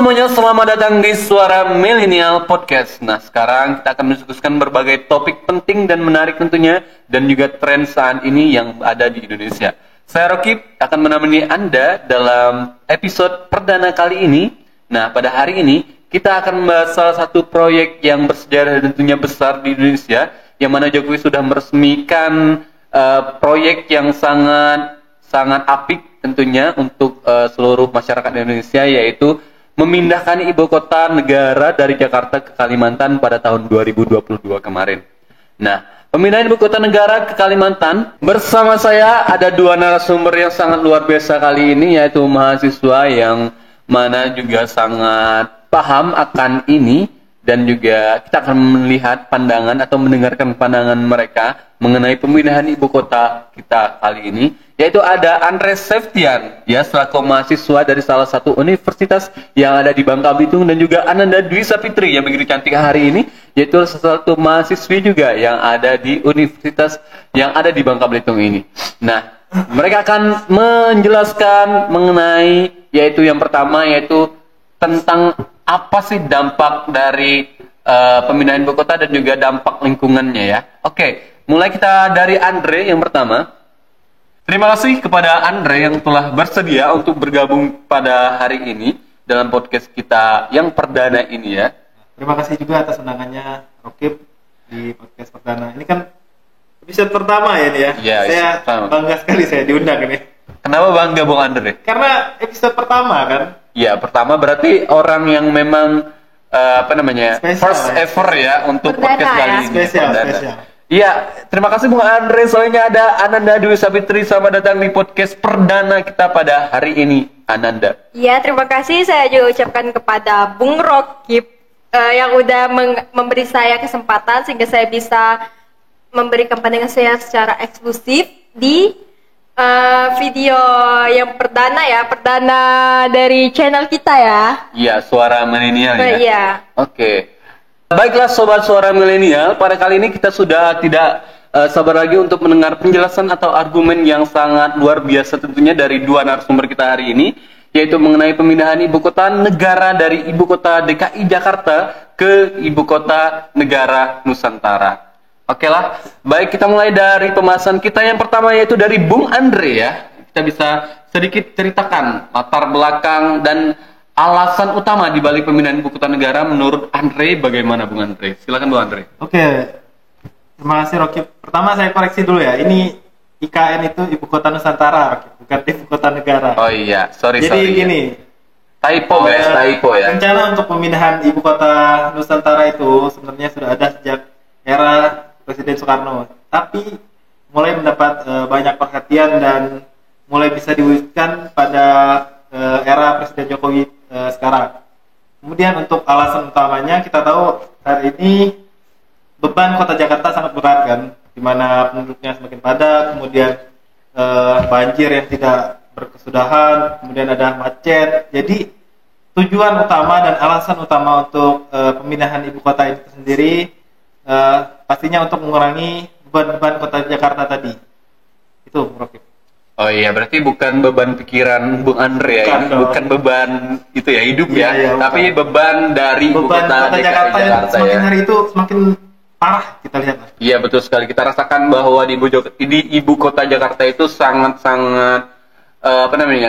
semuanya, selamat datang di Suara Milenial Podcast. Nah, sekarang kita akan mendiskusikan berbagai topik penting dan menarik tentunya, dan juga tren saat ini yang ada di Indonesia. Saya Rokib akan menemani Anda dalam episode perdana kali ini. Nah, pada hari ini kita akan membahas salah satu proyek yang bersejarah dan tentunya besar di Indonesia, yang mana Jokowi sudah meresmikan proyek yang sangat apik tentunya untuk seluruh masyarakat Indonesia, yaitu memindahkan ibu kota negara dari Jakarta ke Kalimantan pada tahun 2022 kemarin. Nah, pemindahan ibu kota negara ke Kalimantan, bersama saya ada dua narasumber yang sangat luar biasa kali ini, yaitu mahasiswa yang mana juga sangat paham akan ini, dan juga kita akan melihat pandangan atau mendengarkan pandangan mereka mengenai pemindahan ibu kota kita kali ini, yaitu ada Andre Septian, ya, selaku mahasiswa dari salah satu universitas yang ada di Bangka Belitung, dan juga Ananda Dwi Sapitri yang begitu cantik hari ini, yaitu salah satu mahasiswi juga yang ada di universitas yang ada di Bangka Belitung ini. Nah, mereka akan menjelaskan mengenai, yaitu yang pertama, yaitu tentang apa sih dampak dari pemindahan ibu kota dan juga dampak lingkungannya, ya. Oke, mulai kita dari Andre yang pertama. Terima kasih kepada Andre yang telah bersedia untuk bergabung pada hari ini dalam podcast kita yang perdana ini, ya. Terima kasih juga atas undangannya Rokib di podcast perdana. Ini kan episode pertama ya, nih ya. Ya, saya bangga sekali saya diundang ini. Kenapa bangga, Bung Andre? Karena episode pertama kan. Ya, pertama berarti orang yang memang Spesial, first ever ya untuk perdana, podcast kali ini. Spesial. Iya, terima kasih Bung Andre. Soalnya ada Ananda Dwi Sapitri. Selamat datang di podcast perdana kita pada hari ini, Ananda. Iya, terima kasih saya juga ucapkan kepada Bung Rokib yang udah memberi saya kesempatan sehingga saya bisa memberikan pandangan saya secara eksklusif di video yang perdana dari channel kita ya. Iya, Suara Milenial ya. Iya. Oke. Baiklah Sobat Suara Milenial, pada kali ini kita sudah tidak sabar lagi untuk mendengar penjelasan atau argumen yang sangat luar biasa tentunya dari dua narasumber kita hari ini, yaitu mengenai pemindahan ibu kota negara dari ibu kota DKI Jakarta ke ibu kota negara Nusantara. Oke lah, baik, kita mulai dari pembahasan kita yang pertama, yaitu dari Bung Andre, ya. Kita bisa sedikit ceritakan latar belakang dan alasan utama di balik pemindahan ibu kota negara menurut Andre bagaimana, Bung Andre? Silakan Bung Andre. Oke. Terima kasih Rokib. Pertama saya koreksi dulu ya. Ini IKN itu ibu kota Nusantara, Rokib, bukan ibu kota negara. Oh iya, sorry. Jadi gini. Typo ya. Rencana untuk pemindahan ibu kota Nusantara itu sebenarnya sudah ada sejak era Presiden Soekarno. Tapi mulai mendapat banyak perhatian dan mulai bisa diwujudkan pada era Presiden Jokowi sekarang. Kemudian untuk alasan utamanya, kita tahu saat ini beban kota Jakarta sangat berat kan, di mana penduduknya semakin padat, kemudian banjir yang tidak berkesudahan, kemudian ada macet. Jadi tujuan utama dan alasan utama untuk pemindahan ibu kota itu sendiri pastinya untuk mengurangi beban kota Jakarta tadi. Itu Rokib. Oh iya, berarti bukan beban pikiran Bung Andre ya, bukan beban itu ya hidup ya, tapi beban dari ibu kota Jakarta yang semakin ya. hari itu semakin parah kita lihat. Iya, betul sekali, kita rasakan bahwa di ibu kota Jakarta itu sangat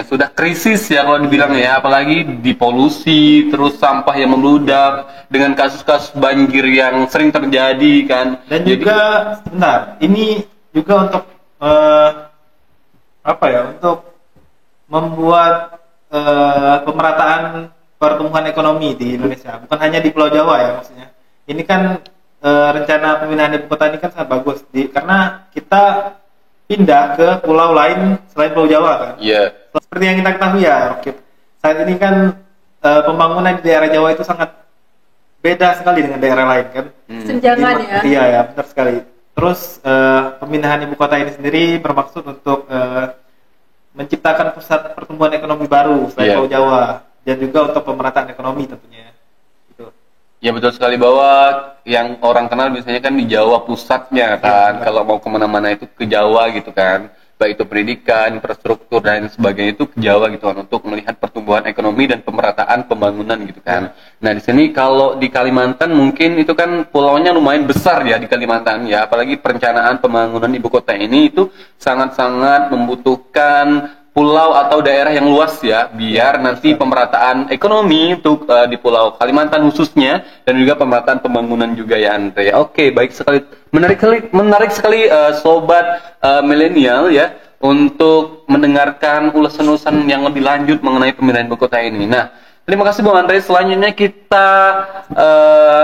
sudah krisis ya kalau dibilang ya, apalagi di polusi, terus sampah yang membludak, dengan kasus-kasus banjir yang sering terjadi kan. Dan juga sebentar, ini juga untuk untuk membuat pemerataan pertumbuhan ekonomi di Indonesia, bukan hanya di Pulau Jawa ya maksudnya. Ini kan rencana pemindahan ibu kota ini kan sangat bagus karena kita pindah ke pulau lain selain Pulau Jawa kan. Iya. Yeah. Seperti yang kita ketahui ya, Rokib. Saat ini kan pembangunan di daerah Jawa itu sangat beda sekali dengan daerah lain kan. Senjangan ya. Iya ya, benar sekali. Terus pemindahan ibu kota ini sendiri bermaksud untuk menciptakan pusat pertumbuhan ekonomi baru selain Pulau Jawa, dan juga untuk pemerataan ekonomi tentunya. Gitu. Ya betul sekali, bahwa yang orang kenal biasanya kan di Jawa pusatnya kan, kalau mau kemana-mana itu ke Jawa gitu kan. baik itu pendidikan, infrastruktur dan sebagainya itu ke Jawa gitu kan untuk melihat pertumbuhan ekonomi dan pemerataan pembangunan gitu kan. Nah di sini kalau di Kalimantan mungkin itu kan pulaunya lumayan besar ya di Kalimantan ya, apalagi perencanaan pembangunan ibu kota ini itu sangat-sangat membutuhkan pulau atau daerah yang luas ya, biar nanti pemerataan ekonomi untuk di Pulau Kalimantan khususnya dan juga pemerataan pembangunan juga ya Andre. Oke, baik sekali, menarik sekali sobat milenial ya untuk mendengarkan ulasan-ulasan yang lebih lanjut mengenai pemindahan ibu kota ini. Nah, terima kasih Bung Andre. Selanjutnya kita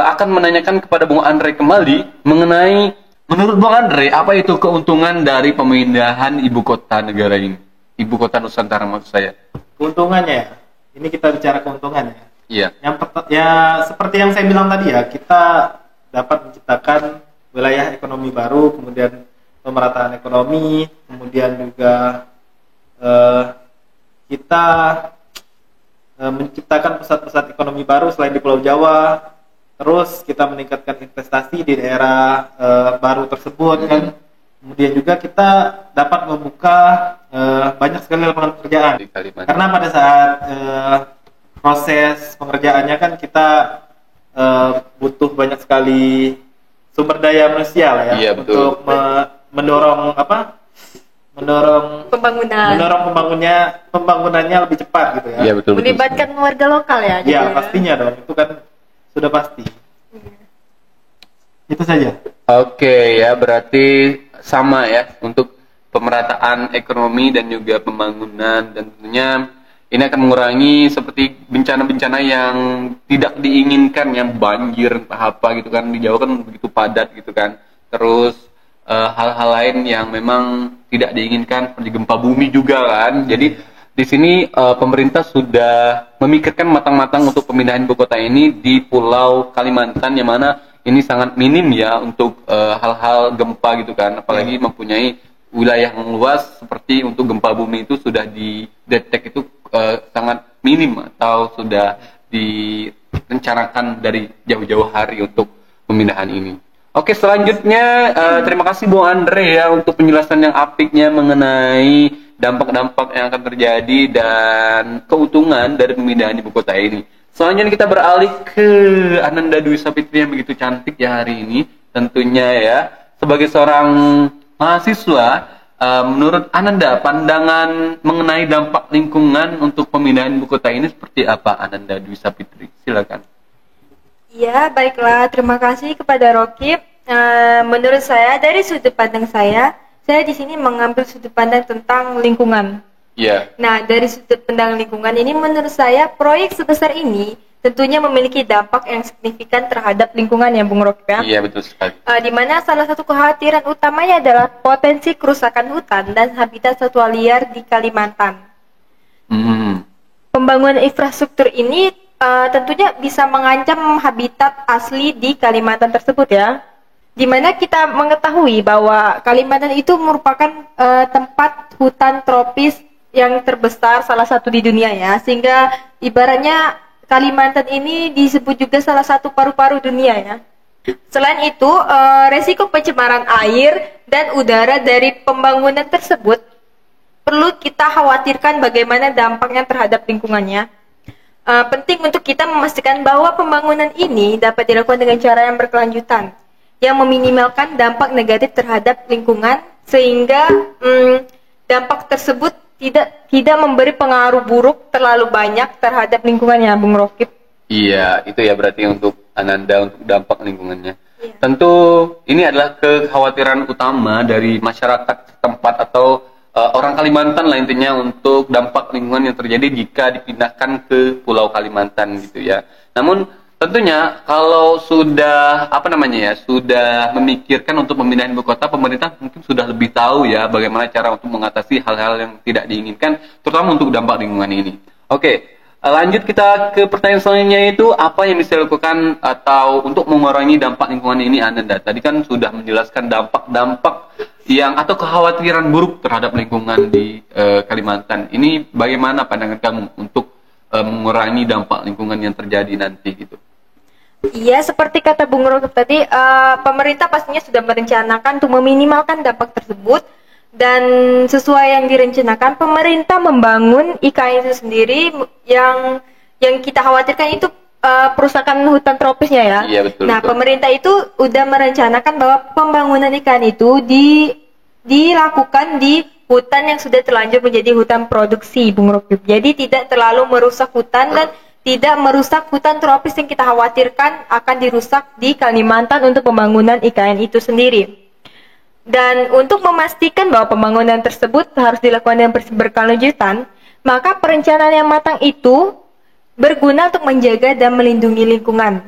akan menanyakan kepada Bung Andre kembali mengenai menurut Bung Andre apa itu keuntungan dari pemindahan ibu kota negara ini? Ibu kota Nusantara maksud saya. Keuntungannya, ini kita bicara keuntungannya. Iya. Ya seperti yang saya bilang tadi ya, kita dapat menciptakan wilayah ekonomi baru, kemudian pemerataan ekonomi, kemudian juga kita menciptakan pusat-pusat ekonomi baru selain di Pulau Jawa. Terus kita meningkatkan investasi di daerah baru tersebut kan. Kemudian juga kita dapat membuka banyak sekali lapangan pekerjaan. Karena pada saat proses pengerjaannya kan kita butuh banyak sekali sumber daya manusia lah ya, iya, untuk mendorong pembangunannya lebih cepat gitu ya. Iya, betul. Melibatkan warga lokal ya. Iya, pastinya dong. Itu kan sudah pasti. Itu saja. Oke, ya berarti sama ya untuk pemerataan ekonomi dan juga pembangunan, dan tentunya ini akan mengurangi seperti bencana-bencana yang tidak diinginkan, yang banjir apa gitu kan, di Jawa kan begitu padat gitu kan. Terus hal-hal lain yang memang tidak diinginkan seperti gempa bumi juga kan. Jadi di sini pemerintah sudah memikirkan matang-matang untuk pemindahan ibu kota ini di Pulau Kalimantan, yang mana ini sangat minim ya untuk hal-hal gempa gitu kan, apalagi mempunyai wilayah yang luas seperti untuk gempa bumi itu sudah didetek itu sangat minim atau sudah direncanakan dari jauh-jauh hari untuk pemindahan ini. Oke, selanjutnya terima kasih Bung Andre ya untuk penjelasan yang apiknya mengenai dampak-dampak yang akan terjadi dan keuntungan dari pemindahan ibu kota ini. Selanjutnya kita beralih ke Ananda Dwi Sapitri yang begitu cantik ya hari ini. Tentunya ya, sebagai seorang mahasiswa, menurut Ananda, pandangan mengenai dampak lingkungan untuk pemindahan ibu kota ini seperti apa, Ananda Dwi Sapitri? Silakan. Iya, baiklah. Terima kasih kepada Rokib. Menurut saya, dari sudut pandang saya di sini mengambil sudut pandang tentang lingkungan. Iya. Nah, dari sudut pandang lingkungan ini, menurut saya proyek sebesar ini tentunya memiliki dampak yang signifikan terhadap lingkungan ya, Bung Rokib ya. Iya, betul sekali. Di mana salah satu kekhawatiran utamanya adalah potensi kerusakan hutan dan habitat satwa liar di Kalimantan. Pembangunan infrastruktur ini tentunya bisa mengancam habitat asli di Kalimantan tersebut ya. Di mana kita mengetahui bahwa Kalimantan itu merupakan tempat hutan tropis yang terbesar salah satu di dunia ya, sehingga ibaratnya Kalimantan ini disebut juga salah satu paru-paru dunia ya. Selain itu, resiko pencemaran air dan udara dari pembangunan tersebut perlu kita khawatirkan bagaimana dampaknya terhadap lingkungannya. Penting untuk kita memastikan bahwa pembangunan ini dapat dilakukan dengan cara yang berkelanjutan, yang meminimalkan dampak negatif terhadap lingkungan, sehingga dampak tersebut tidak memberi pengaruh buruk terlalu banyak terhadap lingkungannya, Bung Rokib. Iya, itu ya berarti untuk Ananda untuk dampak lingkungannya. Iya. Tentu ini adalah kekhawatiran utama dari masyarakat setempat atau orang Kalimantan lah intinya untuk dampak lingkungan yang terjadi jika dipindahkan ke Pulau Kalimantan gitu ya. Namun tentunya kalau sudah sudah memikirkan untuk pemindahan ibu kota, pemerintah mungkin sudah lebih tahu ya bagaimana cara untuk mengatasi hal-hal yang tidak diinginkan, terutama untuk dampak lingkungan ini. Oke, lanjut kita ke pertanyaan selanjutnya, itu apa yang bisa dilakukan atau untuk mengurangi dampak lingkungan ini, Ananda? Tadi kan sudah menjelaskan dampak-dampak yang atau kekhawatiran buruk terhadap lingkungan di Kalimantan. Ini bagaimana pandangan kamu untuk mengurangi dampak lingkungan yang terjadi nanti gitu? Iya, seperti kata Bung Rokib tadi, pemerintah pastinya sudah merencanakan untuk meminimalkan dampak tersebut Dan sesuai yang direncanakan, pemerintah membangun IKN itu sendiri yang kita khawatirkan itu perusakan hutan tropisnya ya. Iya, betul. Nah, betul. pemerintah itu udah merencanakan bahwa pembangunan IKN itu dilakukan di hutan yang sudah terlanjur menjadi hutan produksi, Bung Rokib. Jadi tidak terlalu merusak hutan dan tidak merusak hutan tropis yang kita khawatirkan akan dirusak di Kalimantan untuk pembangunan IKN itu sendiri. Dan untuk memastikan bahwa pembangunan tersebut harus dilakukan dengan berkelanjutan, maka perencanaan yang matang itu berguna untuk menjaga dan melindungi lingkungan,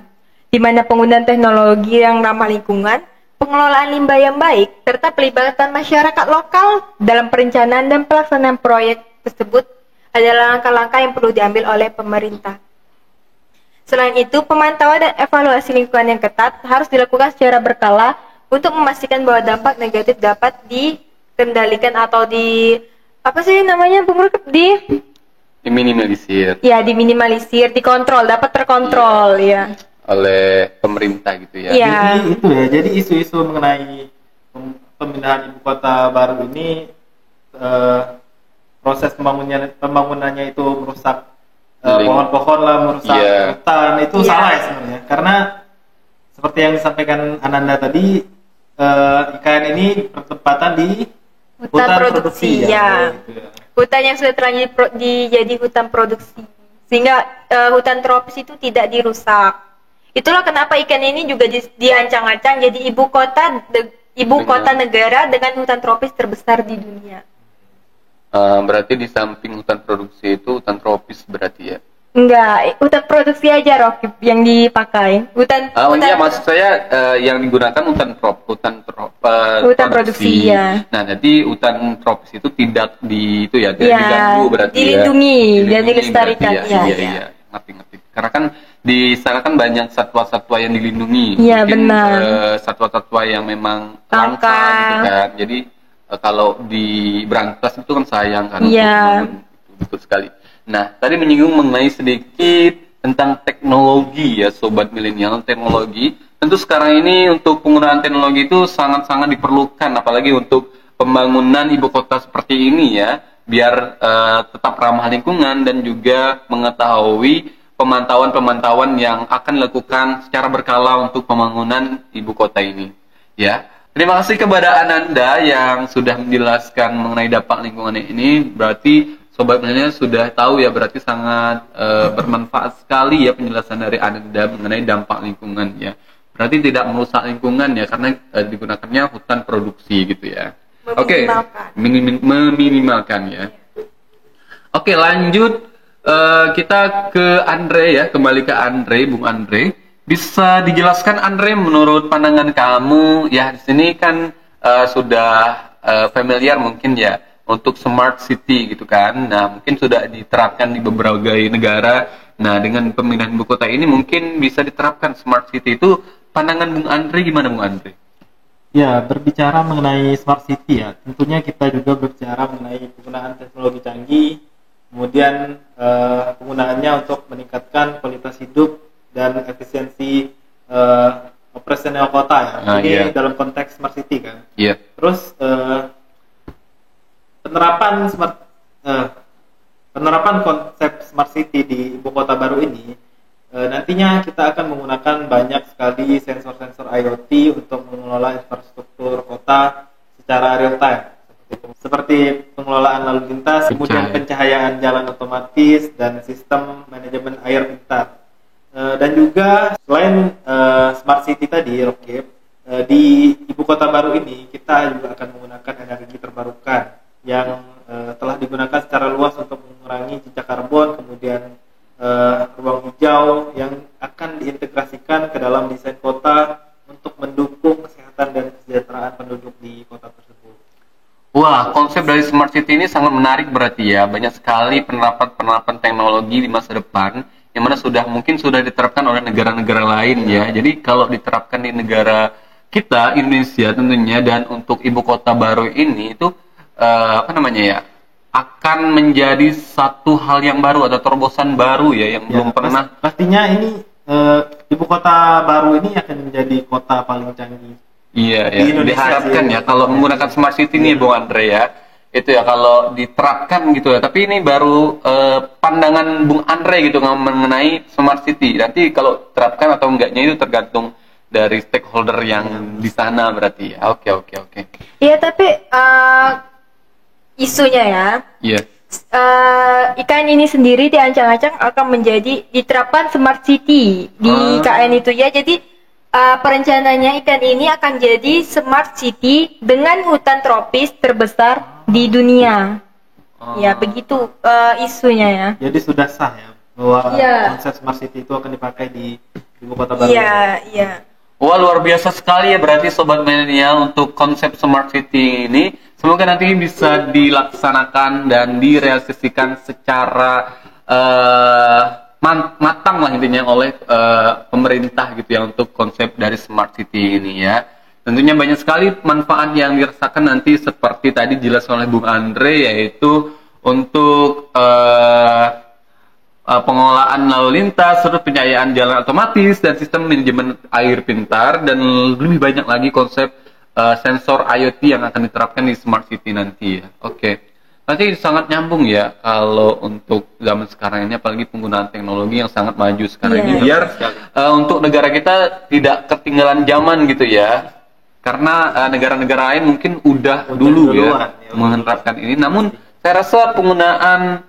di mana penggunaan teknologi yang ramah lingkungan, pengelolaan limbah yang baik, serta pelibatan masyarakat lokal dalam perencanaan dan pelaksanaan proyek tersebut adalah langkah-langkah yang perlu diambil oleh pemerintah. Selain itu, pemantauan dan evaluasi lingkungan yang ketat harus dilakukan secara berkala untuk memastikan bahwa dampak negatif dapat dikendalikan atau Diminimalisir diminimalisir, dikontrol, dapat terkontrol ya. oleh pemerintah gitu ya. Iya. Jadi isu-isu mengenai pemindahan ibu kota baru ini, proses pembangunannya itu merusak pohon-pohon lah, merusak hutan, itu salah ya sebenarnya. Karena seperti yang disampaikan Ananda tadi, IKN ini bertempatan di Hutan produksi ya. Gitu ya. Hutan yang sudah terlanjur jadi hutan produksi, sehingga hutan tropis itu tidak dirusak. Itulah kenapa ikan ini juga diancang-ancang jadi ibu kota negara dengan hutan tropis terbesar di dunia. Berarti di samping hutan produksi itu hutan tropis berarti ya? Enggak, hutan produksi aja Rokib yang dipakai. Iya, maksud saya yang digunakan hutan produksi ya. Nah, jadi hutan tropis itu tidak diganggu berarti dilindungi, ya. dan dilestarikan. Iya. Ngerti. Karena kan di sana kan banyak satwa-satwa yang dilindungi. Iya, mungkin benar. Satwa-satwa yang memang langka gitu kan. Jadi kalau diberantas itu kan sayang kan. Iya. Betul sekali. Nah, tadi menyinggung mengenai sedikit tentang teknologi ya, sobat milenial, teknologi. Tentu sekarang ini untuk penggunaan teknologi itu sangat-sangat diperlukan, apalagi untuk pembangunan ibu kota seperti ini ya, biar tetap ramah lingkungan dan juga mengetahui pemantauan-pemantauan yang akan dilakukan secara berkala untuk pembangunan ibu kota ini. Ya, terima kasih kepada Ananda yang sudah menjelaskan mengenai dampak lingkungan ini. Berarti sobat milenial sudah tahu ya, berarti sangat bermanfaat sekali ya penjelasan dari Ananda mengenai dampak lingkungan ya. Berarti tidak merusak lingkungan ya, karena digunakannya hutan produksi gitu ya. Oke, meminimalkan ya. Oke, lanjut kita ke Andre ya, kembali ke Andre, Bung Andre. Bisa dijelaskan Andre, menurut pandangan kamu ya, di sini kan sudah familiar mungkin ya untuk smart city gitu kan. Nah, mungkin sudah diterapkan di beberapa negara. Nah, dengan pemindahan ibu kota ini mungkin bisa diterapkan smart city itu. Pandangan Bung Andre gimana, Bung Andre? Ya, berbicara mengenai smart city ya, tentunya kita juga berbicara mengenai penggunaan teknologi canggih, kemudian penggunaannya untuk meningkatkan kualitas hidup dan efisiensi operasional kota ya. Ini dalam konteks smart city kan. Iya. Terus penerapan konsep smart city di ibu kota baru ini, nantinya kita akan menggunakan banyak sekali sensor-sensor IoT untuk mengelola infrastruktur kota secara real time, seperti pengelolaan lalu lintas, kemudian pencahayaan jalan otomatis, dan sistem manajemen air pintar. Dan juga selain smart city tadi, Rokib, di ibu kota baru ini kita juga akan menggunakan energi terbarukan yang telah digunakan secara luas untuk mengurangi jejak karbon, kemudian ruang hijau yang akan diintegrasikan ke dalam desain kota untuk mendukung kesehatan dan kesejahteraan penduduk di kota tersebut. Wah, konsep dari smart city ini sangat menarik berarti ya. Banyak sekali penerapan teknologi di masa depan yang mana mungkin sudah diterapkan oleh negara-negara lain ya. Jadi kalau diterapkan di negara kita, Indonesia tentunya, dan untuk ibu kota baru ini itu akan menjadi satu hal yang baru atau terobosan baru ya, yang belum pernah. Pastinya ini ibu kota baru ini akan menjadi kota paling canggih Iya Di ya, Indonesia diharapkan sih. ya kalau menggunakan smart city nih Bung Andre ya. Itu ya kalau diterapkan gitu ya. Tapi ini baru pandangan Bung Andre gitu mengenai smart city. Nanti kalau terapkan atau enggaknya itu tergantung dari stakeholder yang di sana berarti ya. Oke, oke, oke. Iya, tapi isunya ya, Iya. IKN ini sendiri diancang-ancang akan menjadi diterapkan smart city di IKN itu ya. Jadi perencanaannya IKN ini akan jadi smart city dengan hutan tropis terbesar di dunia. Ya, begitu isunya ya. Jadi sudah sah ya bahwa Iya. konsep smart city itu akan dipakai di ibu kota baru. Iya, iya. Wah, luar biasa sekali ya berarti Sobat Milenial untuk konsep Smart City ini. Semoga nanti bisa dilaksanakan dan direalisasikan secara matang lah intinya oleh pemerintah gitu ya untuk konsep dari Smart City ini ya. Tentunya banyak sekali manfaat yang dirasakan nanti seperti tadi jelas oleh Bung Andre, yaitu untuk pengelolaan lalu lintas, serta penyayaan jalan otomatis dan sistem manajemen air pintar, dan lebih banyak lagi konsep sensor IoT yang akan diterapkan di Smart City nanti ya. Oke. Nanti sangat nyambung ya kalau untuk zaman sekarang ini, apalagi penggunaan teknologi yang sangat maju sekarang Iya. ini, biar untuk negara kita tidak ketinggalan zaman gitu ya. Karena negara-negara lain mungkin udah dulu duluan, ya menerapkan ini, namun saya rasa penggunaan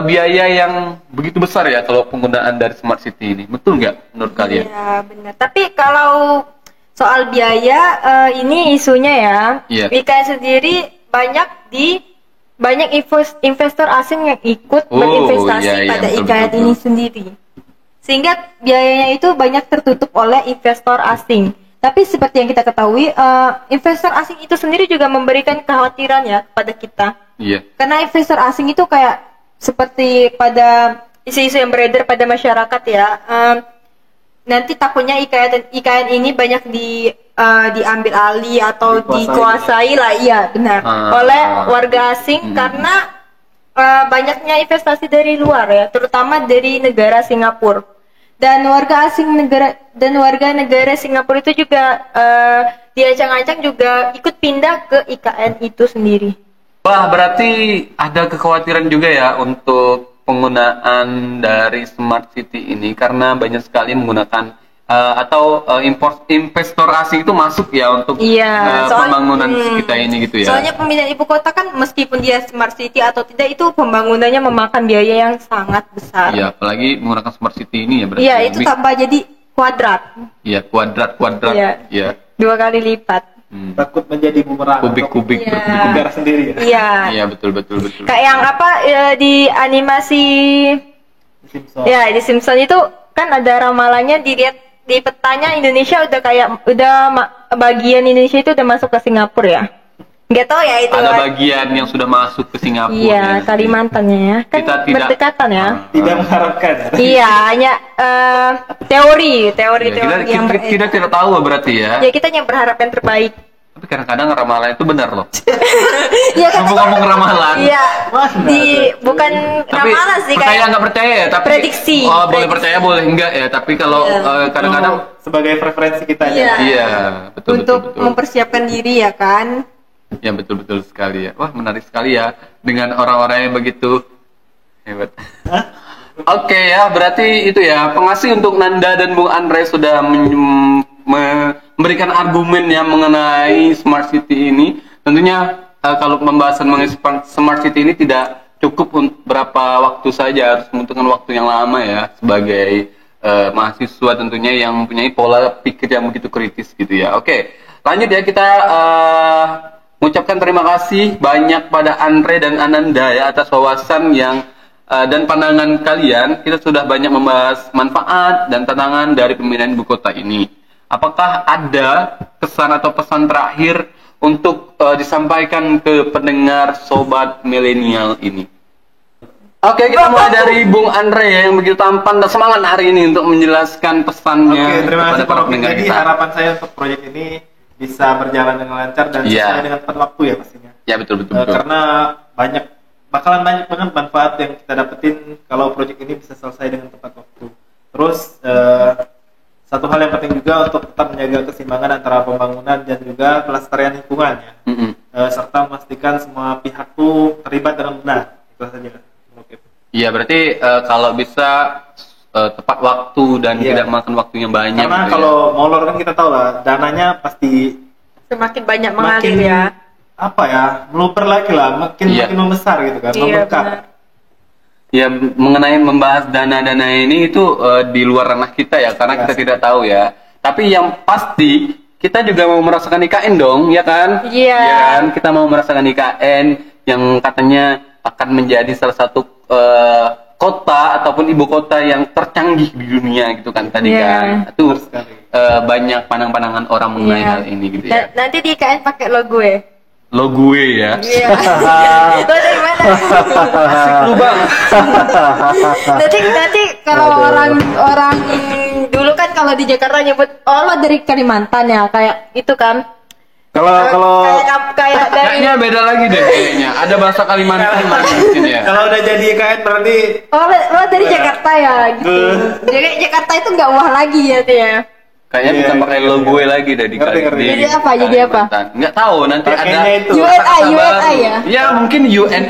biaya yang begitu besar ya kalau penggunaan dari Smart City ini. Betul nggak menurut kalian? Iya, benar. Tapi kalau soal biaya ini isunya ya, Iya. IKN sendiri banyak investor asing yang ikut Oh, berinvestasi iya, iya, pada betul, IKN betul, ini betul. sendiri. Sehingga biayanya itu banyak tertutup oleh investor asing. Tapi seperti yang kita ketahui, investor asing itu sendiri juga memberikan kekhawatiran ya kepada kita. Iya. Karena investor asing itu kayak seperti pada isu-isu yang beredar pada masyarakat ya, nanti takutnya IKN ini banyak diambil alih atau dikuasai lah, iya benar, oleh warga asing karena banyaknya investasi dari luar ya, terutama dari negara Singapura. Dan warga negara Singapura itu juga diancang-ancang juga ikut pindah ke IKN itu sendiri. Wah, berarti ada kekhawatiran juga ya untuk penggunaan dari Smart City ini, karena banyak sekali menggunakan investor asing itu masuk ya untuk pembangunan kita ini gitu ya. Soalnya pemindahan ibu kota kan meskipun dia Smart City atau tidak, itu pembangunannya memakan biaya yang sangat besar. Iya, apalagi menggunakan Smart City ini ya berarti. Iya, itu tambah jadi kuadrat. Iya, kuadrat. Iya. 2 kali lipat. Takut menjadi bumerang Kubik-kubik Iya. untuk negara sendiri ya. Iya. Iya, betul. Kayak yang apa di animasi Simpson. ya di Simpson itu kan ada ramalannya, dilihat di petanya Indonesia bagian Indonesia itu udah masuk ke Singapura ya. Nggak tahu ya itu. Ada bagian yang sudah masuk ke Singapura. Iya, ya. Kalimantannya ya. Kan Kita tidak- berdekatan ya. Tidak mengharapkan ya. Iya, hanya teori Ya, yang kita tidak tahu berarti ya. ya kita yang berharap yang terbaik. Tapi kadang-kadang ramalan itu benar loh. Iya kan? Ngomong-ngomong ramalan. Iya. Bukan Tapi ramalan sih, percaya kayak nggak percaya ya, tapi prediksi. Oh, boleh Prediksi. percaya boleh enggak ya, tapi kalau kadang-kadang Sebagai preferensi kita Iya. ya. iya, betul. Untuk mempersiapkan diri ya kan. Ya, betul sekali ya. Wah, menarik sekali ya dengan orang-orang yang begitu hebat. Oke ya, berarti itu ya pengasih untuk Nanda dan Bung Andre sudah memberikan argumen yang mengenai Smart City ini. Tentunya kalau pembahasan mengenai Smart City ini tidak cukup untuk berapa waktu saja, harus membutuhkan waktu yang lama ya sebagai mahasiswa tentunya yang mempunyai pola pikir yang begitu kritis gitu ya. Oke, lanjut ya, kita mengucapkan terima kasih banyak pada Andre dan Ananda ya atas wawasan yang dan pandangan kalian. Kita sudah banyak membahas manfaat dan tantangan dari pemindahan ibu kota ini. Apakah ada kesan atau pesan terakhir untuk disampaikan ke pendengar sobat milenial ini? Oke, kita mulai dari Bung Andre ya, yang begitu tampan dan semangat hari ini untuk menjelaskan pesannya Oke, terima kasih kepada para Pak. pendengar Jadi kita. harapan saya untuk proyek ini bisa berjalan dengan lancar dan Iya. sesuai dengan tepat waktu ya pastinya. Ya, betul. Karena bakalan banyak banget manfaat yang kita dapetin kalau proyek ini bisa selesai dengan tepat waktu. Terus satu hal yang penting juga untuk tetap menjaga keseimbangan antara pembangunan dan juga pelestarian lingkungan ya. Serta memastikan semua pihak tuh terlibat dengan benar. Itu saja. Oke. Iya, berarti kalau bisa tepat waktu dan tidak makan waktunya banyak. Karena gitu kalau molor kan kita tahu lah, dananya pasti Semakin banyak mengalir makin ya. apa ya, meluber lagi lah, makin membesar gitu kan, membengkak. benar. Ya, mengenai membahas dana-dana ini itu di luar ranah kita ya, karena kita tidak tahu ya. Tapi yang pasti kita juga mau merasakan IKN dong, ya kan? Iya. Ya kan? Kita mau merasakan IKN yang katanya akan menjadi salah satu kota ataupun ibu kota yang tercanggih di dunia gitu kan tadi kan. Itu banyak pandangan-pandangan orang mengenai hal ini gitu ya. Nanti di IKN pakai logo ya. Lo gue ya. Iya. Itu dari mana? Asik lu bang. Nanti kalau orang dulu kan kalau di Jakarta nyebut lo dari Kalimantan ya, kayak itu kan. Kalau Kayak dari Kayaknya beda lagi deh kayaknya. Ada bahasa Kalimantan lagi di sini ya. kalau udah jadi IKN berarti lo dari Jakarta ya gitu. Jadi Jakarta itu nggak wah lagi ya tuh ya. Kayaknya Iya, bisa pakai iya, lo iya. gue lagi deh di Ngerti, ngerti. Jadi apa, jadi apa? Kalimantan. Nggak tahu nanti Pakainya ada itu. UNI baru. ya. Ya mungkin UNI.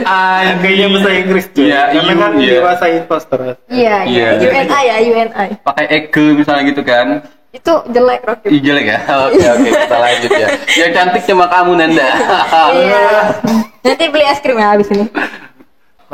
kayaknya bahasa Inggris tuh. Iya, Karena kan iya. dewasa imposter. Iya, Iya. UNI ya, UNI. Pakai Eke misalnya gitu kan. Itu jelek Rocky. Ih, jelek ya. Oke, kita lanjut ya. Yang cantik cuma kamu Nanda. Iya. Nanti beli es krim ya habis ini.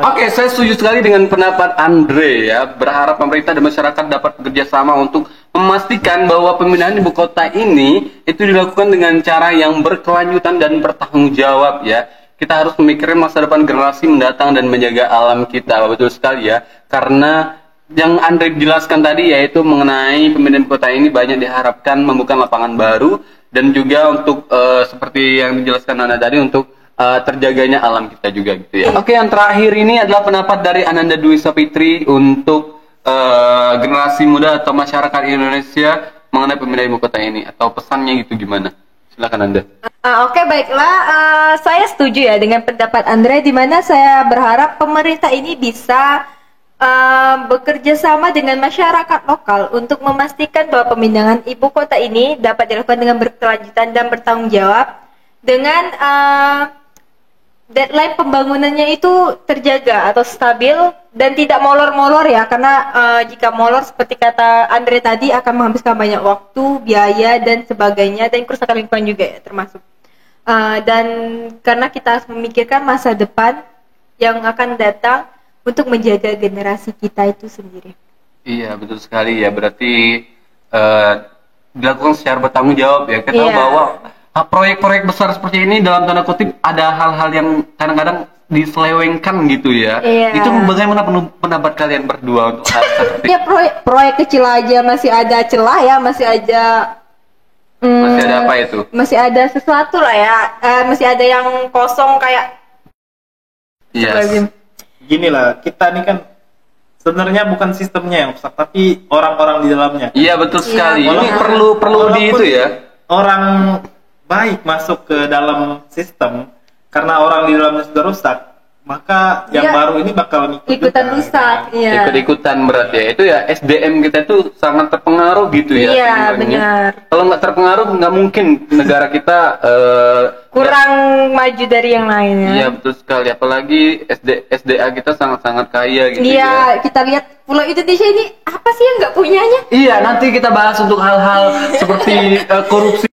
Oke, saya setuju sekali dengan pendapat Andre ya. Berharap pemerintah dan masyarakat dapat bekerja sama untuk memastikan bahwa pemindahan ibu kota ini itu dilakukan dengan cara yang berkelanjutan dan bertanggung jawab ya. Kita harus memikirkan masa depan generasi mendatang dan menjaga alam kita. Betul sekali ya. Karena yang Andre jelaskan tadi yaitu mengenai pemindahan ibu kota ini banyak diharapkan membuka lapangan baru dan juga untuk seperti yang dijelaskan Nanda tadi untuk terjaganya alam kita juga gitu ya. Oke, yang terakhir ini adalah pendapat dari Ananda Dwi Sapitri untuk generasi muda atau masyarakat Indonesia mengenai pemindahan ibu kota ini atau pesannya gitu gimana? Silakan Anda. Oke, baiklah. Saya setuju ya dengan pendapat Andre, di mana saya berharap pemerintah ini bisa bekerja sama dengan masyarakat lokal untuk memastikan bahwa pemindahan ibu kota ini dapat dilakukan dengan berkelanjutan dan bertanggung jawab dengan deadline pembangunannya itu terjaga atau stabil dan tidak molor-molor ya, karena jika molor seperti kata Andre tadi akan menghabiskan banyak waktu, biaya dan sebagainya, dan kerusakan lingkungan juga ya termasuk. Dan karena kita harus memikirkan masa depan yang akan datang untuk menjaga generasi kita itu sendiri. Iya, betul sekali ya. Berarti dilakukan secara bertanggung jawab ya. Kita tahu Iya. bahwa proyek-proyek besar seperti ini dalam tanda kutip ada hal-hal yang kadang-kadang diselewengkan gitu ya. Iya. Itu bagaimana pendapat kalian berdua untuk hal seperti Ya proyek kecil aja masih ada celah ya, masih ada masih ada apa itu? masih ada sesuatu lah ya, masih ada yang kosong kayak Yes. Gini lah, kita ini kan sebenarnya bukan sistemnya yang rusak, tapi orang-orang di dalamnya. Iya, betul sekali. Iya, Ini benar. perlu di itu ya. Orang baik masuk ke dalam sistem karena orang di dalamnya sudah rusak, maka yang Iya. baru ini bakal ikutan juga, rusak. Iya. Ikut-ikutan berarti ya. Itu ya SDM kita tuh sangat terpengaruh gitu ya. Iya, sebenarnya. benar. Kalau nggak terpengaruh nggak mungkin negara kita Kurang maju dari yang lainnya. Iya, betul sekali. Apalagi SDA kita sangat-sangat kaya gitu ya. Iya, kita lihat Pulau Indonesia ini apa sih yang nggak punyanya? Iya, nanti kita bahas untuk hal-hal seperti korupsi